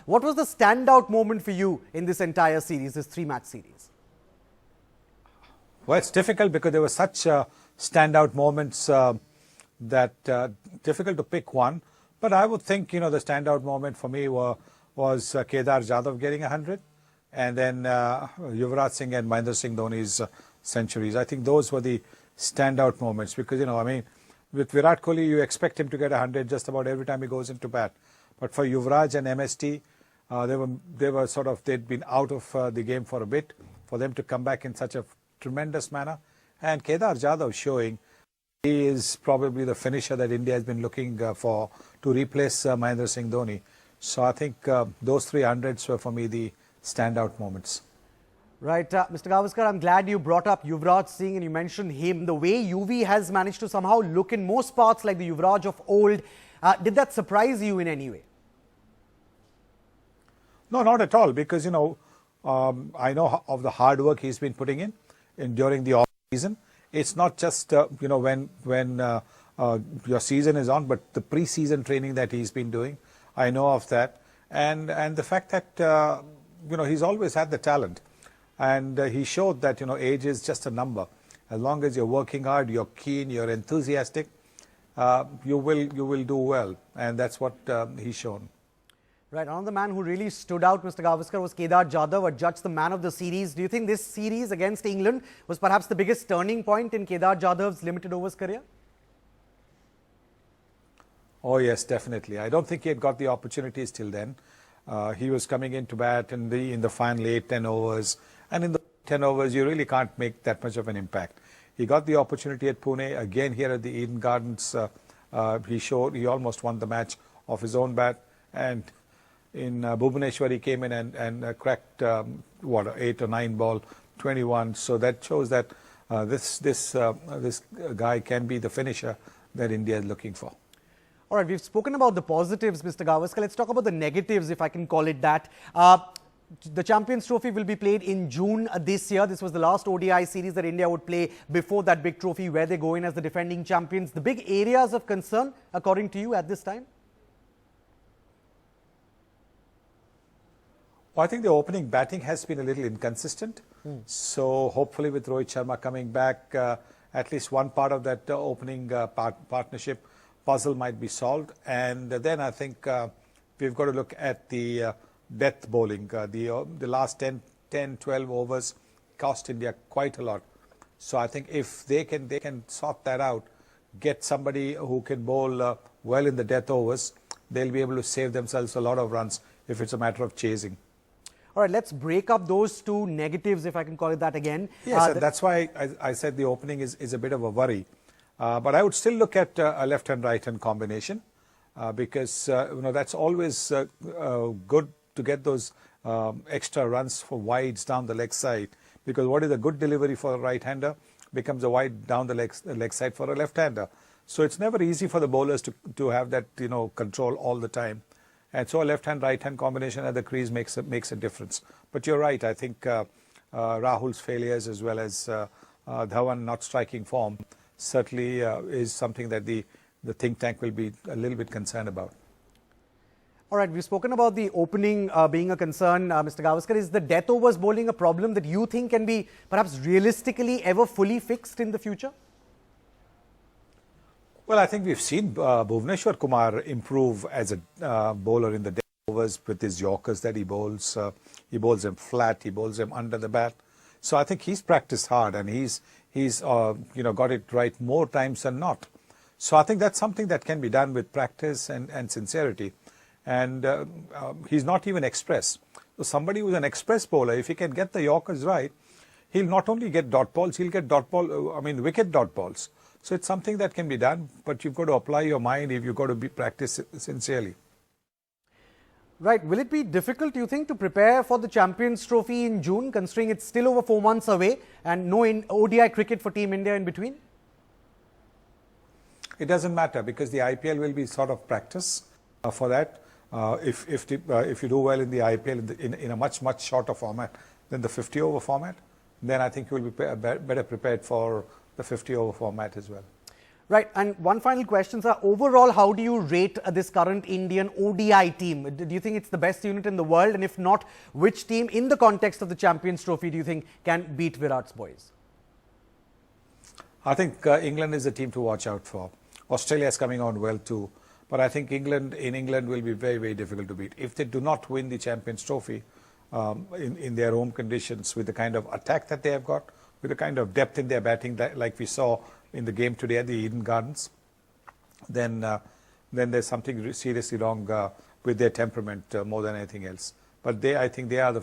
What was the standout moment for you in this entire series, this 3-match series? Well, it's difficult because there were such standout moments that difficult to pick one. But I would think, the standout moment for me was Kedar Jadhav getting 100, and then Yuvraj Singh and Mahendra Singh Dhoni's centuries. I think those were the standout moments because, with Virat Kohli, you expect him to get 100 just about every time he goes into bat. But for Yuvraj and MST, they'd been out of the game for a bit. For them to come back in such a tremendous manner, and Kedar Jadhav showing he is probably the finisher that India has been looking for to replace Mahendra Singh Dhoni. So I think those 300s were for me the standout moments. Right, Mr. Gavaskar, I'm glad you brought up Yuvraj Singh and you mentioned him. The way UV has managed to somehow look in most parts like the Yuvraj of old, did that surprise you in any way? No, not at all, because, I know of the hard work he's been putting in during the off-season. It's not just, when your season is on, but the pre-season training that he's been doing. I know of that. And the fact that, he's always had the talent. And he showed that, age is just a number. As long as you're working hard, you're keen, you're enthusiastic, you will do well. And that's what he's shown. Right. Another man who really stood out, Mr. Gavaskar, was Kedar Jadhav, adjudged the man of the series. Do you think this series against England was perhaps the biggest turning point in Kedar Jadhav's limited overs career? Oh, yes, definitely. I don't think he had got the opportunities till then. He was coming in to bat in the final 8-10 overs. And in the 10 overs, you really can't make that much of an impact. He got the opportunity at Pune. Again, here at the Eden Gardens, he almost won the match off his own bat. And in Bhubaneswar, he came in and cracked, 8 or 9 ball, 21. So that shows that this guy can be the finisher that India is looking for. All right, we've spoken about the positives, Mr. Gavaskar. Let's talk about the negatives, if I can call it that. The Champions Trophy will be played in June this year. This was the last ODI series that India would play before that big trophy where they go in as the defending champions. The big areas of concern, according to you, at this time? Well, I think the opening batting has been a little inconsistent. So hopefully with Rohit Sharma coming back, at least one part of that opening partnership puzzle might be solved. And then I think we've got to look at the death bowling. The last 10, 12 overs cost India quite a lot. So I think if they can sort that out, get somebody who can bowl well in the death overs, they'll be able to save themselves a lot of runs if it's a matter of chasing. All right, let's break up those two negatives, if I can call it that again. Yes, that's why I said the opening is a bit of a worry. But I would still look at a left-hand, right-hand combination because, that's always good to get those extra runs for wides down the leg side. Because what is a good delivery for a right-hander becomes a wide down the leg side for a left-hander. So it's never easy for the bowlers to have that, control all the time. And so a left-hand, right-hand combination at the crease makes a difference. But you're right. I think Rahul's failures as well as Dhawan not striking form certainly is something that the think tank will be a little bit concerned about. All right, we've spoken about the opening being a concern. Mr. Gavaskar, is the death overs bowling a problem that you think can be perhaps realistically ever fully fixed in the future? Well, I think we've seen Bhuvneshwar Kumar improve as a bowler in the death overs with his Yorkers that he bowls. He bowls them flat, he bowls them under the bat. So I think he's practiced hard and he's got it right more times than not. So I think that's something that can be done with practice and sincerity. And he's not even express. So somebody who's an express bowler, if he can get the Yorkers right, he'll not only get dot balls, he'll get wicket dot balls. So it's something that can be done, but you've got to apply your mind if you've got to practice sincerely. Right. Will it be difficult, do you think, to prepare for the Champions Trophy in June, considering it's still over 4 months away and no ODI cricket for Team India in between? It doesn't matter because the IPL will be sort of practice for that. If you do well in the IPL in a much shorter format than the 50-over format, then I think you will be better prepared for the 50-over format as well. Right, and one final question, sir. Overall, how do you rate this current Indian ODI team? Do you think it's the best unit in the world? And if not, which team in the context of the Champions Trophy do you think can beat Virat's boys? I think England is a team to watch out for. Australia is coming on well too. But I think England will be very, very difficult to beat. If they do not win the Champions Trophy in their home conditions with the kind of attack that they have got, with the kind of depth in their batting like we saw in the game today at the Eden Gardens, then there's something seriously wrong with their temperament more than anything else. But I think they are the